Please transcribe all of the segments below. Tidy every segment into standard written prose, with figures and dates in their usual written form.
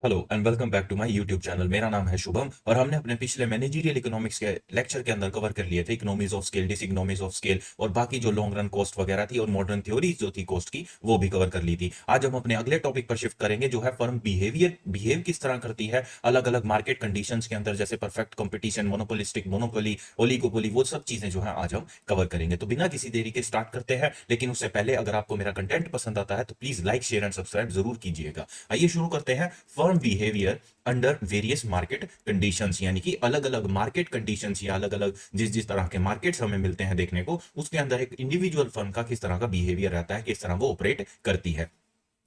Hello and welcome back to my YouTube channel. मेरा नाम है शुभम और हमने अपने पिछले मैनेजरियल इकोनॉमिक्स के लेक्चर के अंदर कवर कर लिए थे economies of scale, diseconomies of scale और बाकी जो लॉन्ग रन कॉस्ट वगैरह थी और मॉडर्न थ्योरीज जो थी कॉस्ट की वो भी कवर कर ली थी। आज हम अपने अगले टॉपिक पर शिफ्ट करेंगे जो है फर्म बिहेव किस तरह करती है अलग अलग मार्केट कंडीशंस के अंदर, जैसे perfect competition, monopolistic, monopoly, oligopoly, वो सब चीजें जो है आज हम कवर करेंगे। तो बिना किसी देरी के स्टार्ट करते हैं, लेकिन उससे पहले अगर आपको मेरा कंटेंट पसंद आता है तो please like, share and subscribe जरूर कीजिएगा। आइए शुरू करते हैं। Firm behaviour under various market conditions, यानी कि अलग अलग मार्केट कंडीशंस या अलग अलग जिस जिस तरह के मार्केट्स हमें मिलते हैं देखने को, उसके अंदर एक इंडिविजुअल फर्म का किस तरह का बिहेवियर रहता है, किस तरह वो ऑपरेट करती है।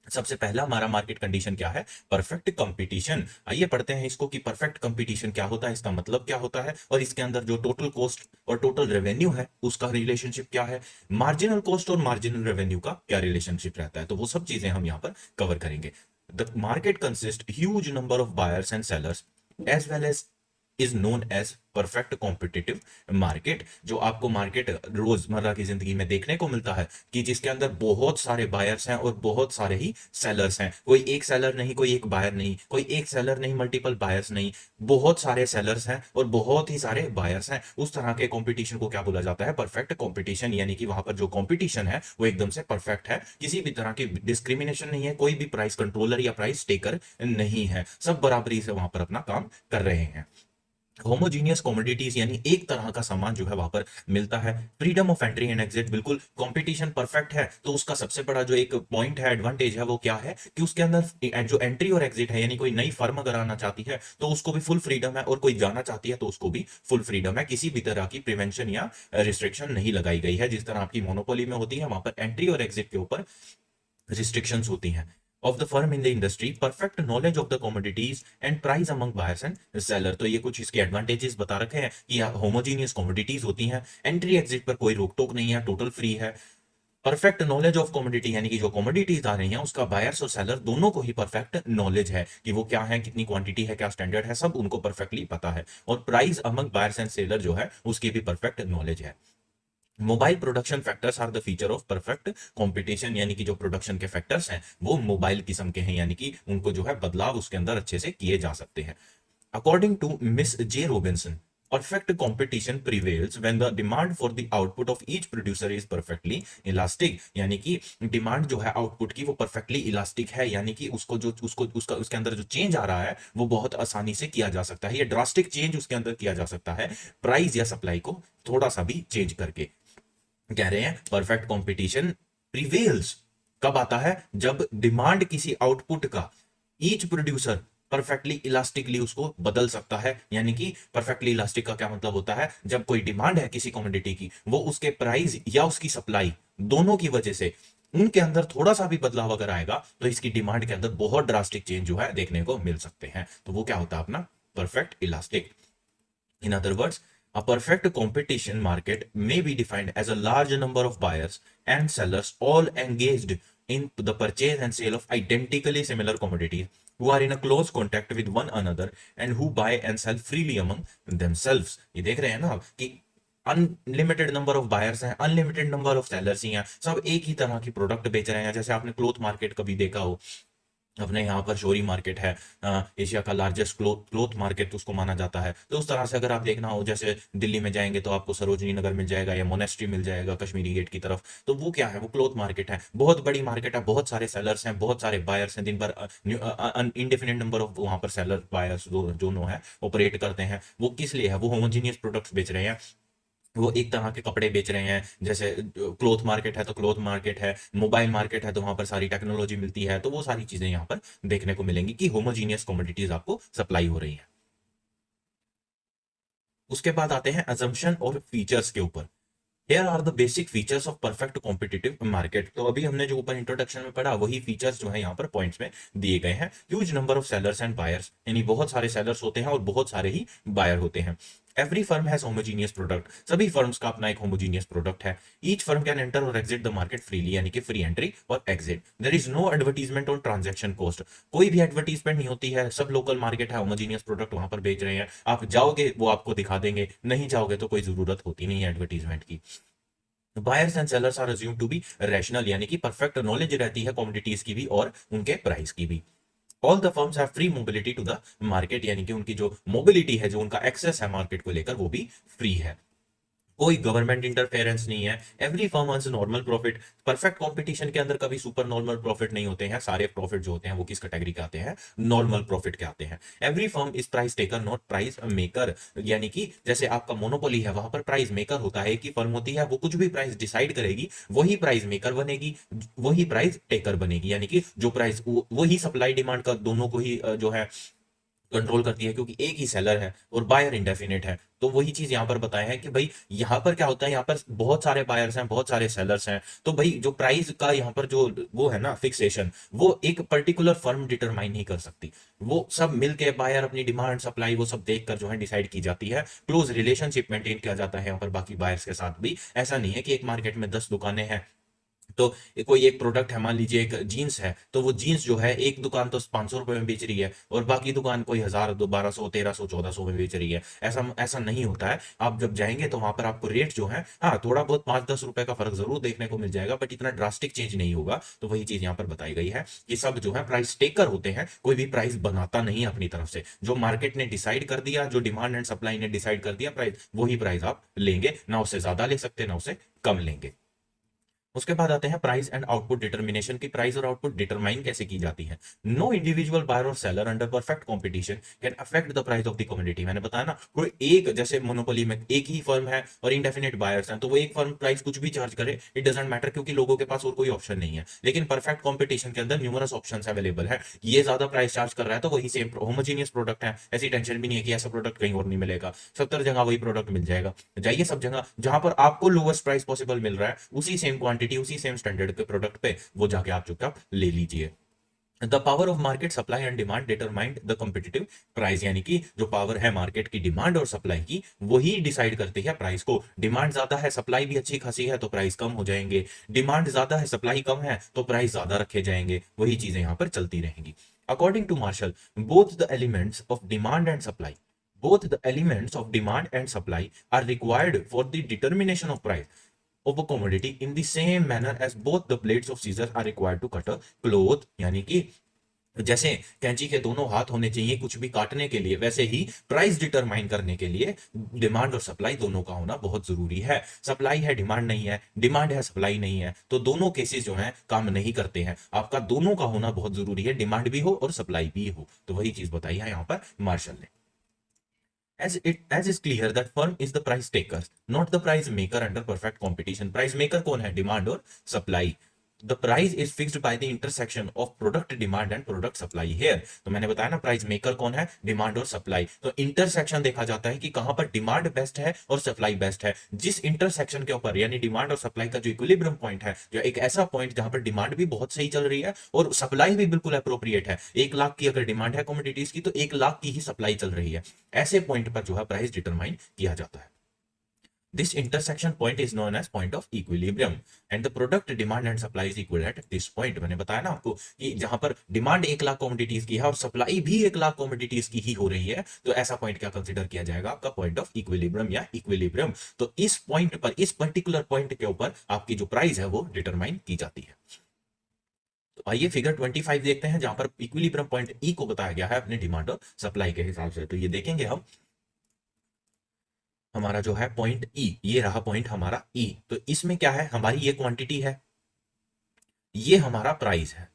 सबसे पहला हमारा मार्केट कंडीशन क्या है? Perfect competition. आइए पढ़ते हैं इसको कि परफेक्ट कंपटीशन क्या होता है, इसका मतलब क्या होता है और इसके अंदर जो टोटल कॉस्ट और टोटल रेवेन्यू है उसका रिलेशनशिप क्या है, मार्जिनल कॉस्ट और मार्जिनल रेवेन्यू का क्या रिलेशनशिप रहता है, तो वो सब चीजें हम यहाँ पर कवर करेंगे। The market consist huge number of buyers and sellers as well as is known as perfect competitive market. जो आपको मार्केट रोजमर्रा की जिंदगी में देखने को मिलता है कि जिसके अंदर बहुत सारे बायर्स हैं और बहुत सारे ही सेलर्स हैं। कोई एक सेलर नहीं, कोई एक बायर नहीं, कोई एक सेलर नहीं, मल्टीपल बायर्स नहीं, बहुत सारे सेलर्स हैं और बहुत ही सारे बायर्स हैं। उस तरह के कंपटीशन को क्या बोला जाता है? Perfect competition. यानी कि वहां पर जो कंपटीशन है वो एकदम से परफेक्ट है, किसी भी तरह की डिस्क्रिमिनेशन नहीं है, कोई भी प्राइस कंट्रोलर या प्राइस टेकर नहीं है, सब बराबरी से वहां पर अपना काम कर रहे हैं। होमोजीनियस कमोडिटीज यानी एक तरह का सामान जो है वहां पर मिलता है। Freedom of entry and exit, बिल्कुल कंपटीशन परफेक्ट है तो उसका सबसे बड़ा जो एक पॉइंट है, एडवांटेज है, वो क्या है कि उसके अंदर जो एंट्री और एग्जिट है, यानी कोई नई फर्म अगर आना चाहती है तो उसको भी फुल फ्रीडम है और कोई जाना चाहती है तो उसको भी फुल फ्रीडम है। किसी भी तरह की प्रिवेंशन या रिस्ट्रिक्शन नहीं लगाई गई है। जिस तरह आपकी मोनोपोली में होती है, वहां पर एंट्री और एग्जिट के ऊपर restrictions होती हैं। of the firm in the industry, perfect knowledge of the commodities and price among buyers and seller। तो ये कुछ इसके एडवांटेजेस बता रखे हैं कि होमोजीनियस कमोडिटीज होती हैं, एंट्री एग्जिट पर कोई रोक टोक नहीं है, टोटल फ्री है। परफेक्ट नॉलेज ऑफ कमोडिटी, यानी कि जो कमोडिटीज आ रही हैं उसका बायर्स और सेलर दोनों को ही परफेक्ट नॉलेज है कि वो क्या है, कितनी क्वांटिटी है, क्या स्टैंडर्ड है, सब उनको परफेक्टली पता है। और price among buyers and seller जो है उसकी भी परफेक्ट नॉलेज है। Mobile production factors are the feature of perfect competition, यानी कि जो प्रोडक्शन के फैक्टर्स हैं वो मोबाइल किस्म के हैं, यानी कि उनको जो है बदलाव उसके अंदर अच्छे से किए जा सकते हैं। According to Miss J Robinson, perfect competition prevails when the demand for the output of each producer is perfectly elastic। यानी कि डिमांड जो है आउटपुट की वो परफेक्टली इलास्टिक है, यानी कि उसको जो उसको उसका उसके अंदर जो चेंज आ रहा है वो बहुत आसानी से किया जा सकता है, ये ड्रास्टिक चेंज उसके अंदर किया जा सकता है प्राइस या सप्लाई को थोड़ा सा भी चेंज करके। कह रहे हैं परफेक्ट कंपटीशन प्रिवेल्स कब आता है? जब डिमांड किसी आउटपुट का ईच प्रोड्यूसर परफेक्टली इलास्टिकली उसको बदल सकता है। यानी कि परफेक्टली इलास्टिक का क्या मतलब होता है? जब कोई डिमांड है किसी कमोडिटी की, वो उसके प्राइस या उसकी सप्लाई दोनों की वजह से उनके अंदर थोड़ा सा भी बदलाव अगर आएगा तो इसकी डिमांड के अंदर बहुत ड्रास्टिक चेंज जो है देखने को मिल सकते हैं। तो वो क्या होता है? अपना perfect elastic. In other words, a perfect competition market may be defined as a large number of buyers and sellers all engaged in the purchase and sale of identically similar commodities who are in a close contact with one another and who buy and sell freely among themselves। ये देख रहे हैं ना आप कि unlimited number of buyers हैं, unlimited number of sellers ही हैं, सब एक ही तरह की प्रोडक्ट बेच रहे हैं। जैसे आपने क्लोथ मार्केट कभी देखा हो, अपने यहाँ पर शोरी मार्केट है, एशिया का लार्जेस्ट क्लोथ मार्केट उसको माना जाता है। तो उस तरह से अगर आप देखना हो, जैसे दिल्ली में जाएंगे तो आपको सरोजनी नगर मिल जाएगा या मोनेस्ट्री मिल जाएगा कश्मीरी गेट की तरफ, तो वो क्या है? वो क्लोथ मार्केट है, बहुत बड़ी मार्केट है, बहुत सारे सेलर्स हैं, बहुत सारे बायर्स हैं, दिन भर इनडेफिनेट नंबर ऑफ वहाँ पर सेलर बायर्स दोनों है ऑपरेट करते हैं। वो किस लिए है? वो होमोजीनियस प्रोडक्ट्स बेच रहे हैं, वो एक तरह के कपड़े बेच रहे हैं। जैसे क्लोथ मार्केट है तो क्लोथ मार्केट है, मोबाइल मार्केट है तो वहां पर सारी टेक्नोलॉजी मिलती है, तो वो सारी चीजें यहाँ पर देखने को मिलेंगी कि होमोजीनियस कमोडिटीज आपको सप्लाई हो रही है। उसके बाद आते हैं अजम्पशन और फीचर्स के ऊपर। Here are the basic features of perfect competitive market। तो अभी हमने जो ऊपर इंट्रोडक्शन में पढ़ा वही फीचर्स जो है यहाँ पर पॉइंट्स में दिए गए हैं। Huge number of sellers and buyers, यानी बहुत सारे सेलर्स होते हैं और बहुत सारे ही बायर होते हैं। Every firm has homogeneous product, सभी फर्म्स का अपना एक होमोजीनियस प्रोडक्ट है। ईच फर्म कैन एंटर और एग्जिट द मार्केट फ्रीली, यानी कि फ्री एंट्री और exit. There is no advertisement on transaction cost, कोई भी एडवर्टीजमेंट नहीं होती है। सब लोकल मार्केट है, होमोजीनियस प्रोडक्ट वहां पर बेच रहे हैं, आप जाओगे वो आपको दिखा देंगे, नहीं जाओगे तो कोई जरूरत होती नहीं है एडवर्टीजमेंट की। Buyers and sellers are assume to be rational, यानी कि परफेक्ट नॉलेज रहती है कमोडिटीज की भी और उनके प्राइस की भी। All the firms have free mobility to the market, यानी कि उनकी जो मोबिलिटी है, जो उनका एक्सेस है मार्केट को लेकर, वो भी फ्री है। कोई गवर्नमेंट इंटरफेरेंस नहीं है। Every firm earns normal profit. Perfect competition के अंदर कभी सुपर नॉर्मल प्रॉफिट नहीं होते हैं। सारे प्रॉफिट जो होते हैं वो किस कैटेगरी के आते हैं? नॉर्मल प्रॉफिट के आते हैं। Every firm is price taker not price maker, यानी कि जैसे आपका मोनोपोली है, वहां पर प्राइस मेकर होता है, कि फर्म होती है वो कुछ भी प्राइस डिसाइड करेगी, वही प्राइस मेकर बनेगी, वही प्राइस टेकर बनेगी, यानी कि जो प्राइस वही सप्लाई डिमांड का दोनों को ही जो है कंट्रोल करती है, क्योंकि एक ही सेलर है और बायर इंडेफिनिट है। तो वही चीज यहां पर बताया है कि भाई यहां पर क्या होता है, यहां पर बहुत सारे बायर्स हैं, बहुत सारे सेलर्स हैं, तो भाई जो प्राइस का यहां पर जो वो है ना फिक्सेशन, वो एक पर्टिकुलर फर्म डिटरमाइन नहीं कर सकती। वो सब मिलके बायर अपनी डिमांड सप्लाई वो सब देखकर जो है डिसाइड की जाती है। क्लोज रिलेशनशिप मेंटेन किया जाता है यहाँ पर बाकी बायर्स के साथ भी। ऐसा नहीं है कि एक मार्केट में 10 दुकानें हैं, तो कोई एक प्रोडक्ट है, मान लीजिए एक जीन्स है, तो वो जीन्स जो है एक दुकान तो 500 रुपए में बेच रही है और बाकी दुकान कोई 1000, 1200, 1300, 1400 में बेच रही है। ऐसा ऐसा नहीं होता है। आप जब जाएंगे तो वहां पर आपको रेट जो है, हाँ थोड़ा बहुत 5-10 रुपए का फर्क जरूर देखने को मिल जाएगा, बट इतना ड्रास्टिक चेंज नहीं होगा। तो वही चीज यहाँ पर बताई गई है कि सब जो है प्राइस टेकर होते हैं, कोई भी प्राइस बनाता नहीं अपनी तरफ से। जो मार्केट ने डिसाइड कर दिया, जो डिमांड एंड सप्लाई ने डिसाइड कर दिया प्राइस, वही प्राइस आप लेंगे, ना उससे ज्यादा ले सकते ना उससे कम लेंगे। उसके बाद आते हैं प्राइस एंड आउटपुट डिटर्मिनेशन की। प्राइस और आउटपुट डिटरमाइन कैसे की जाती है? नो इंडिविजुअल बायर और seller under perfect competition can affect the price of the commodity. मैंने बताया ना, कोई एक, जैसे मोनोपोली में एक ही फर्म है और इंडेफिनिट बायर्स हैं, तो वो एक फर्म प्राइस कुछ भी चार्ज करे, इट डजेंट मैटर, क्योंकि लोगों के पास और कोई ऑप्शन नहीं है। लेकिन परफेक्ट कंपटीशन के अंदर न्यूमरस ऑप्शन अवेलेबल है। ये ज्यादा प्राइस चार्ज कर रहा है तो वही सेम होमोजीनियस प्रोडक्ट है, ऐसी टेंशन भी नहीं है कि ऐसा प्रोडक्ट कहीं और नहीं मिलेगा। 70 जगह वही प्रोडक्ट मिल जाएगा। जाइए सब जगह जहां पर आपको लोवेस्ट प्राइस पॉसिबल मिल रहा है, उसी सेम क्वांटिटी उसी सेम स्टैंडर्ड के प्रोडक्ट पे वो जाके आप चुपचाप ले लीजिए। The power of market supply and demand determined the competitive price, यानी कि जो पावर है मार्केट की डिमांड और सप्लाई की, वही डिसाइड करती है प्राइस को। डिमांड ज्यादा है, सप्लाई भी अच्छी खासी है, तो प्राइस कम हो जाएंगे। डिमांड ज्यादा है, सप्लाई कम है, तो प्राइस ज्यादा रखे जाएंगे। वही चीजें यहां पर चलती रहेंगी। According to Marshall, both the elements of demand and supply both the elements of demand and supply are required for the determination of price of a commodity in the same manner as both the blades of scissors are required to cut a cloth। यानी कि जैसे कैंची के दोनों हाथ होने चाहिए कुछ भी काटने के लिए, वैसे ही प्राइस डिटरमाइन करने के लिए डिमांड और सप्लाई दोनों का होना बहुत जरूरी है। सप्लाई है डिमांड नहीं है, डिमांड है सप्लाई नहीं है, तो दोनों केसेस जो हैं काम नहीं करते हैं। आपका दोनों का होना बहुत जरूरी है, डिमांड भी हो और सप्लाई भी हो। तो वही चीज बताई है यहाँ पर मार्शल ने। As is clear that firm is the price taker, not the price maker under perfect competition। price maker कौन है? डिमांड और supply. The price is fixed by the intersection of product demand and product supply here। तो मैंने बताया ना, price maker कौन है? Demand और सप्लाई। तो इंटरसेक्शन देखा जाता है कि कहां पर डिमांड बेस्ट है और सप्लाई बेस्ट है। जिस इंटरसेक्शन के ऊपर, यानी डिमांड और सप्लाई का जो इक्विलिब्रियम पॉइंट है, जो एक ऐसा पॉइंट जहां पर डिमांड भी बहुत सही चल रही है और सप्लाई भी बिल्कुल अप्रोप्रिएट है। 1 लाख की अगर डिमांड है कमोडिटीज की, तो 1 लाख की ही सप्लाई चल रही है। ऐसे पॉइंट पर जो है प्राइस डिटरमाइन किया जाता है। This intersection point is known as point of equilibrium and the product demand and supply is equal at this point। मैंने बताया ना आपको कि जहां पर डिमांड 1 लाख कमोडिटीज की है और सप्लाई भी 1 लाख कमोडिटीज की ही हो रही है, तो ऐसा पॉइंट क्या कंसिडर किया जाएगा? आपका पॉइंट ऑफ इक्विलिब्रियम या इक्विलिब्रियम। तो इस पॉइंट पर, इस पर्टिकुलर पॉइंट के ऊपर आपकी जो प्राइस है वो डिटरमाइन की जाती है। तो आइए फिगर 25 देखते हैं, जहां पर इक्विलिब्रियम पॉइंट ई को बताया गया है अपने डिमांड और सप्लाई के हिसाब से। तो ये देखेंगे हम, हमारा जो है पॉइंट ई, ये रहा पॉइंट हमारा ई। तो इसमें क्या है? हमारी ये क्वांटिटी है, ये हमारा प्राइस है,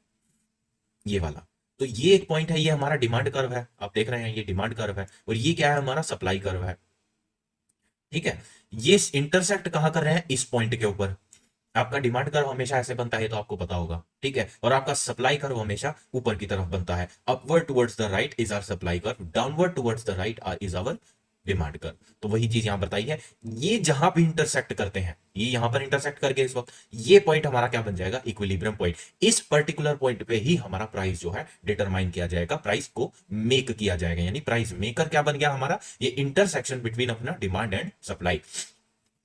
ये वाला। तो ये एक पॉइंट है, ये हमारा डिमांड कर्व है, आप देख रहे हैं ये डिमांड कर्व है, और ये क्या है? हमारा सप्लाई कर्व है। ठीक है, ये इंटरसेक्ट कहां कर रहे हैं? इस पॉइंट के ऊपर। आपका डिमांड कर्व हमेशा ऐसे बनता है, तो आपको पता होगा। ठीक है, और आपका सप्लाई कर्व हमेशा ऊपर की तरफ बनता है। Upward towards the right is our supply curve, downward towards the right is our demand curve. तो वही चीज यहां बताई है। ये जहां भी इंटरसेक्ट करते हैं, ये यहां पर इंटरसेक्ट करके इस वक्त ये पॉइंट हमारा क्या बन जाएगा? Equilibrium point. इस पर्टिकुलर पॉइंट पे ही हमारा प्राइस जो है डिटरमाइन किया जाएगा, प्राइस को मेक किया जाएगा। यानी प्राइस मेकर क्या बन गया हमारा? ये इंटरसेक्शन बिटवीन अपना डिमांड एंड सप्लाई।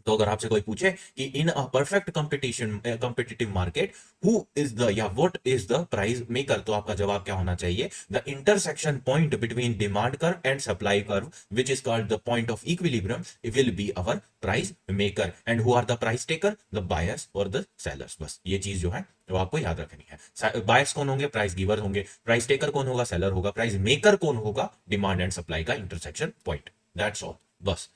तो अगर आपसे कोई पूछे कि in a perfect competition competitive market who is the या what is the price maker, तो आपका जवाब क्या होना चाहिए? The intersection point between demand curve and supply curve which is called the point of equilibrium will be our price maker. And who are the price taker? The buyers और the sellers. बस ये चीज जो है वो आपको याद रखनी है। बायर्स कौन होंगे? प्राइस गिवर होंगे। प्राइस टेकर कौन होगा? सेलर होगा। प्राइस मेकर कौन होगा? डिमांड एंड सप्लाई का इंटरसेक्शन पॉइंट। That's all. बस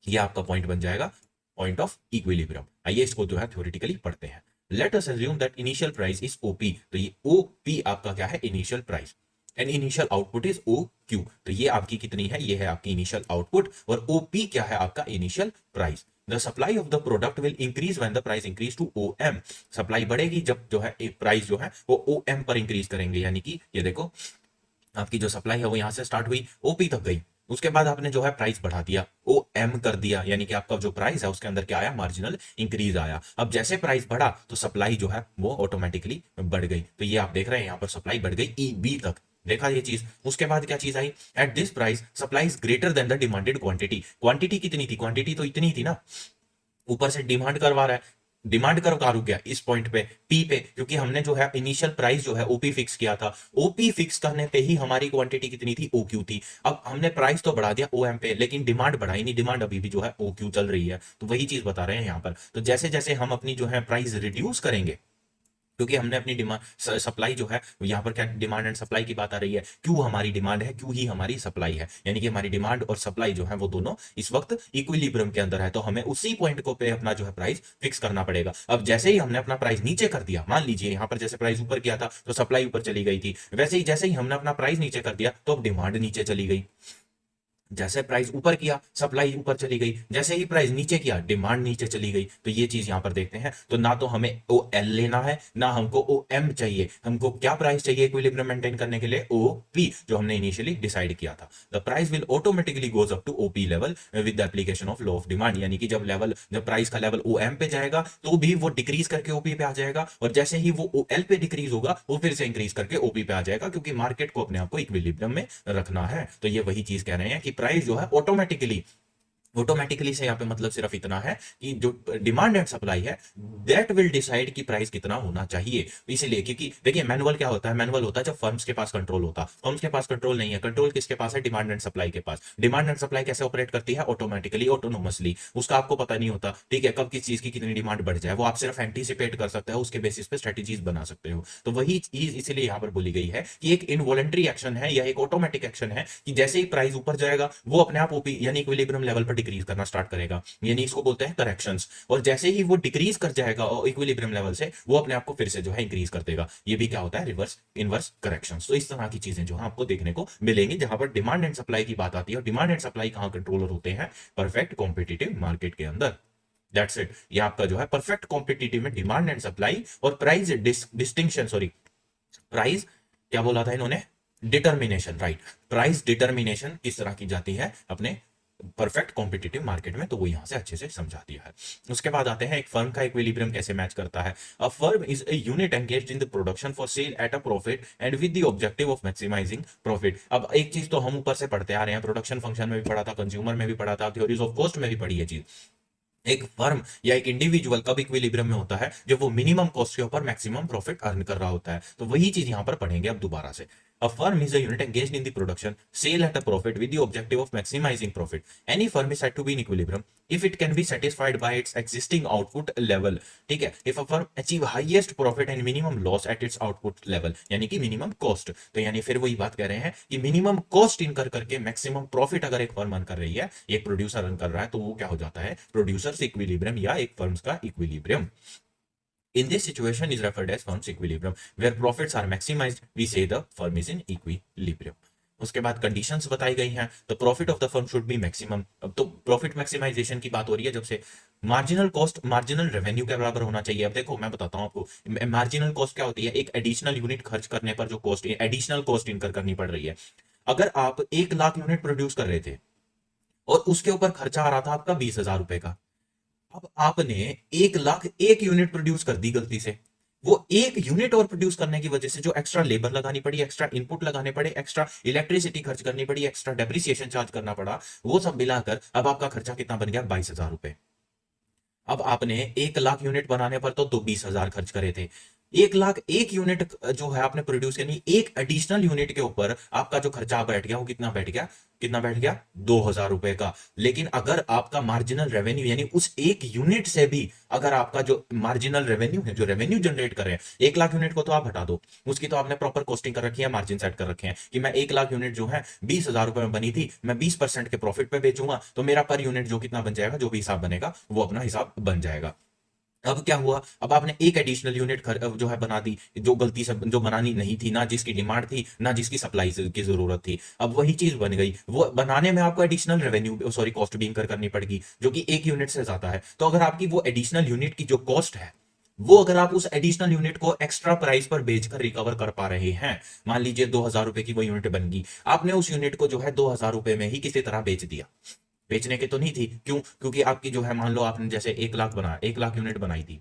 ये आपका पॉइंट बन जाएगा, पॉइंट ऑफ इक्विलिब्रियम। आइए इसको जो है थ्योरेटिकली पढ़ते हैं। Let us assume that initial price is OP. तो ये ओपी आपका क्या है? Initial price. And initial output is O Q. तो ये आपकी कितनी है? ये है आपकी इनिशियल आउटपुट। और ओपी क्या है? आपका initial price. The supply of the product will increase when the price increase to O M. Supply बढ़ेगी जब जो है प्राइस जो है वो ओ एम पर इंक्रीज करेंगे। यानी कि ये देखो, आपकी जो सप्लाई है वो यहां से स्टार्ट हुई, ओपी तक गई, उसके बाद आपने जो है प्राइस बढ़ा दिया, ओ एम कर दिया, यानी कि आपका जो प्राइस है उसके अंदर क्या आया? मार्जिनल इंक्रीज आया। अब जैसे प्राइस बढ़ा तो सप्लाई जो है वो ऑटोमेटिकली बढ़ गई। तो ये आप देख रहे हैं यहां पर सप्लाई बढ़ गई ई बी तक। देखा ये चीज। उसके बाद क्या चीज आई? At this price supply is greater than the demanded quantity. Quantity कितनी थी? क्वांटिटी तो इतनी थी ना, ऊपर से डिमांड करवा रहा है। डिमांड कर्व कहां रुक गया? इस पॉइंट पे, पी पे, क्योंकि हमने जो है इनिशियल प्राइस जो है ओपी फिक्स किया था। ओपी फिक्स करने पे ही हमारी क्वांटिटी कितनी थी? ओ क्यू थी। अब हमने प्राइस तो बढ़ा दिया ओ एम पे, लेकिन डिमांड बढ़ाई नहीं। डिमांड अभी भी जो है ओ क्यू चल रही है। तो वही चीज बता रहे हैं यहां पर। तो जैसे जैसे हम अपनी जो है प्राइस रिड्यूस करेंगे, क्योंकि हमने अपनी डिमांड सप्लाई जो है, यहाँ पर क्या डिमांड एंड सप्लाई की बात आ रही है, क्यों हमारी डिमांड है, क्यों ही हमारी सप्लाई है, यानी कि हमारी डिमांड और सप्लाई जो है वो दोनों इस वक्त इक्विलिब्रियम के अंदर है। तो हमें उसी पॉइंट को पे अपना जो है प्राइस फिक्स करना पड़ेगा। अब जैसे ही हमने अपना प्राइस नीचे कर दिया, मान लीजिए यहाँ पर जैसे प्राइस ऊपर किया था तो सप्लाई ऊपर चली गई थी, वैसे ही जैसे ही हमने अपना प्राइस नीचे कर दिया तो अब डिमांड नीचे चली गई। जैसे प्राइस ऊपर किया सप्लाई ऊपर चली गई, जैसे ही प्राइस नीचे किया डिमांड नीचे चली गई। तो ये चीज यहां पर देखते हैं। तो ना तो हमें ओ एल लेना है, ना हमको ओ एम चाहिए। हमको क्या प्राइस चाहिए इक्विलिब्रियम मेंटेन करने के लिए? ओ पी, जो हमने इनिशियली डिसाइड किया था। The price will automatically goes up to O P level with the application of law of demand. यानी कि जब प्राइस का लेवल ओ एम पे जाएगा तो भी वो डिक्रीज करके ओपी पे आ जाएगा, और जैसे ही वो ओ एल पे डिक्रीज होगा वो फिर से इंक्रीज करके ओपी पे आ जाएगा, क्योंकि मार्केट को अपने आप को इक्विलिब्रियम में रखना है। तो ये वही चीज कह रहे हैं कि प्राइस जो है ऑटोमेटिकली से यहाँ पे मतलब सिर्फ इतना है कि जो डिमांड एंड सप्लाई है दैट विल डिसाइड कि प्राइस कितना होना चाहिए। इसीलिए, क्योंकि देखिए मैनुअल क्या होता है? मैनुअल होता है जब फर्म्स के पास कंट्रोल होता। फर्म्स के पास कंट्रोल नहीं है। कंट्रोल किसके पास है? डिमांड एंड सप्लाई के पास। डिमांड एंड सप्लाई कैसे ऑपरेट करती है? Automatically, autonomously. उसका आपको पता नहीं होता, ठीक है, कब किस चीज की कितनी डिमांड बढ़ जाए। वो आप सिर्फ एंटीसिपेट कर सकते हो, उसके बेसिस पे स्ट्रेटेजीज बना सकते हो। तो वही चीज इसीलिए यहाँ पर बोली गई है कि एक इनवॉलेंट्री एक्शन है या एक ऑटोमेटिक एक्शन है कि जैसे ही प्राइस ऊपर जाएगा वो अपने आप ओपी यानी इक्विलिब्रियम लेवल पर डिक्रीज करना स्टार्ट करेगा, यानी इसको बोलते हैं करेक्शंस। और जैसे ही वो डिक्रीज कर जाएगा और इक्विलिब्रियम लेवल से, वो अपने आप को फिर से जो है इंक्रीज कर देगा। ये भी क्या होता है? Reverse inverse corrections. तो इस तरह की चीजें जो है आपको देखने को मिलेंगी जहां पर डिमांड एंड सप्लाई की बात आती है। और डिमांड एंड सप्लाई कहां कंट्रोलर होते हैं? परफेक्ट कॉम्पिटिटिव मार्केट के अंदर। That's it. ये आपका जो है परफेक्ट कॉम्पिटिटिव में डिमांड एंड सप्लाई और प्राइस डिस्टिंक्शन, सॉरी, प्राइस क्या बोला था इन्होंने? Determination, right. प्राइस डिटर्मिनेशन किस तरह की जाती है अपने परफेक्ट कॉम्पिटिटिव मार्केट में, तो वो यहां से अच्छे से समझा दिया है। उसके बाद आते हैं एक फर्म का इक्विलिब्रियम कैसे मैच करता है। A firm is a unit engaged in the production for sale at a profit and with the objective of maximising profit. अब एक चीज तो हम ऊपर से पढ़ते आ रहे हैं, प्रोडक्शन फंक्शन में भी पढ़ा था, कंज्यूमर में भी पढ़ा था, थ्योरीज ऑफ कॉस्ट में भी पढ़ी है चीज। एक फर्म या एक इंडिविजुअल कब इक्विलिब्रियम में होता है? जब वो मिनिमम कॉस्ट के ऊपर मैक्सिमम प्रॉफिट अर्न कर रहा होता है। तो वही चीज यहां पर पढ़ेंगे अब दोबारा से। A firm is a unit engaged in the production, sale at a profit with the objective of maximizing profit. Any firm is said to be in equilibrium if it can be satisfied by its existing output level. ठीक है? If a firm achieve highest profit and minimum loss at its output level, यानी कि minimum cost। तो यानी फिर वही बात कह रहे हैं कि minimum cost इनकर करके maximum profit अगर एक फर्म अर्न कर रही है, एक प्रोड्यूसर अर्न कर रहा है, तो वो क्या हो जाता है? प्रोड्यूसर्स इक्विलिब्रियम या एक फर्म्स का equilibrium. In this situation is referred as firm's equilibrium, where profits are maximized. We say the firm is in equilibrium. उसके बाद कंडीशंस बताई गई हैं। तो profit of the firm should be maximum. अब तो प्रॉफिट मैक्सिमाइजेशन की बात हो रही है जब से। मार्जिनल कॉस्ट मार्जिनल रेवेन्यू के बराबर होना चाहिए। अब देखो मैं बताता हूं आपको, मार्जिनल कॉस्ट क्या होती है? एक एडिशनल यूनिट खर्च करने पर जो कॉस्ट, एडिशनल कॉस्ट इनकर करनी पड़ रही है। अगर आप 1 लाख यूनिट प्रोड्यूस कर रहे थे और उसके ऊपर खर्चा आ रहा था आपका 20,000 रुपए का, अब आपने 1 लाख एक यूनिट प्रोड्यूस कर दी गलती से, वो एक यूनिट और प्रोड्यूस करने की वजह से जो एक्स्ट्रा लेबर लगानी पड़ी, एक्स्ट्रा इनपुट लगाने पड़े, एक्स्ट्रा इलेक्ट्रिसिटी खर्च करनी पड़ी, एक्स्ट्रा डेप्रिसिएशन चार्ज करना पड़ा, वो सब मिलाकर अब आपका खर्चा कितना बन गया? 22,000 रुपए। अब आपने 1 लाख यूनिट बनाने पर तो 20,000 खर्च करे थे। 1 लाख एक यूनिट जो है आपने प्रोड्यूस करनी, एक एडिशनल यूनिट के ऊपर आपका जो खर्चा बैठ गया वो कितना बैठ गया, कितना बैठ गया, 2,000 रुपए का। लेकिन अगर आपका मार्जिनल रेवेन्यू यानी उस एक यूनिट से भी अगर आपका जो मार्जिनल रेवेन्यू है, जो रेवेन्यू जनरेट कर रहे हैं, 1 लाख यूनिट को तो आप हटा दो, उसकी तो आपने प्रॉपर कॉस्टिंग कर रखी है, मार्जिन सेट कर रखे हैं कि मैं 1 लाख यूनिट जो है 20,000 रुपए में बनी थी, मैं 20% के प्रॉफिट पे बेचूंगा, तो मेरा पर यूनिट जो कितना बन जाएगा, जो भी हिसाब बनेगा वो अपना हिसाब बन जाएगा। अब क्या हुआ, अब आपने एक एडिशनल यूनिट जो है बना दी, जो गलती से जो बनानी नहीं थी, ना जिसकी डिमांड थी ना जिसकी सप्लाई की जरूरत थी, अब वही चीज बन गई, वो बनाने में आपको एडिशनल रेवेन्यू सॉरी कॉस्ट भी इंकर करनी पड़ेगी, जो कि एक यूनिट से ज्यादा है। तो अगर आपकी वो एडिशनल यूनिट की जो कॉस्ट है, वो अगर आप उस एडिशनल यूनिट को एक्स्ट्रा प्राइस पर बेचकर रिकवर कर पा रहे हैं, मान लीजिए 2,000 रुपए की वो यूनिट बन गई, आपने उस यूनिट को जो है 2,000 रुपए में ही किसी तरह बेच दिया, बेचने के तो नहीं थी, क्यों, क्योंकि आपकी जो है मान लो आपने जैसे 1 लाख बना 1 लाख यूनिट बनाई थी,